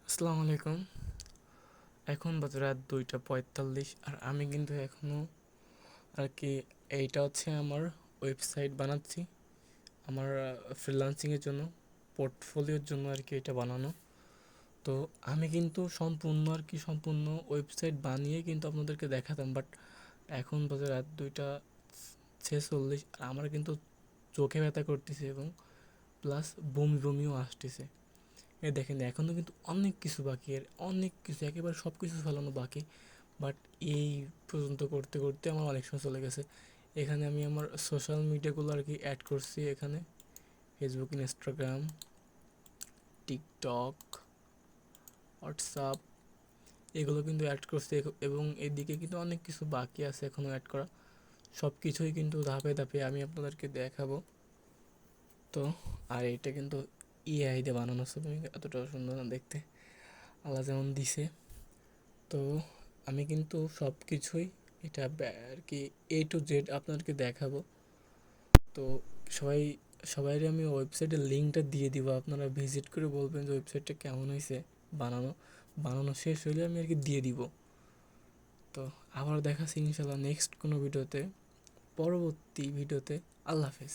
আসসালামু আলাইকুম। এখন বাজে রাত 2:45 আর আমি কিন্তু এখনও আর কি এইটা হচ্ছে আমার ওয়েবসাইট বানাচ্ছি আমার ফ্রিল্যান্সিংয়ের জন্য, পোর্টফোলিওর জন্য আর কি এটা বানানো। তো আমি কিন্তু সম্পূর্ণ ওয়েবসাইট বানিয়ে কিন্তু আপনাদেরকে দেখাতাম, বাট এখন বাজে রাত 2:46 আর আমার কিন্তু চোখে ব্যথা করতেছে এবং প্লাস বমি বমিও আসতেছে। দেখেন এখনও কিন্তু অনেক কিছু বাকি, এর অনেক কিছু, একেবারে সব কিছু ফেলানো বাকি। বাট এই পর্যন্ত করতে করতে আমার অনেক সময় চলে গেছে। এখানে আমি আমার সোশ্যাল মিডিয়াগুলো আর কি অ্যাড করছি। এখানে ফেসবুক, ইনস্টাগ্রাম, টিকটক, হোয়াটসঅ্যাপ এগুলো কিন্তু অ্যাড করছি এবং এদিকে কিন্তু অনেক কিছু বাকি আছে এখনও অ্যাড করা। সব কিছুই কিন্তু ধাপে ধাপে আমি আপনাদেরকে দেখাবো। তো আর এটা কিন্তু এআই দিয়ে বানানো ছবি, এতটা সুন্দর না দেখতে, আল্লাহ যেমন দিছে। তো আমি কিন্তু সব কিছুই এটা আর কি A to Z আপনাদেরকে দেখাবো। তো সবাই সবাইরে আমি ওয়েবসাইটের লিঙ্কটা দিয়ে দিব, আপনারা ভিজিট করে বলবেন যে ওয়েবসাইটটা কেমন হয়েছে। বানানো বানানো শেষ হলে আমি আর কি দিয়ে দিব। তো আবার দেখাচ্ছি ইনশাল্লাহ নেক্সট কোনো ভিডিওতে, পরবর্তী ভিডিওতে। আল্লাহ হাফেজ।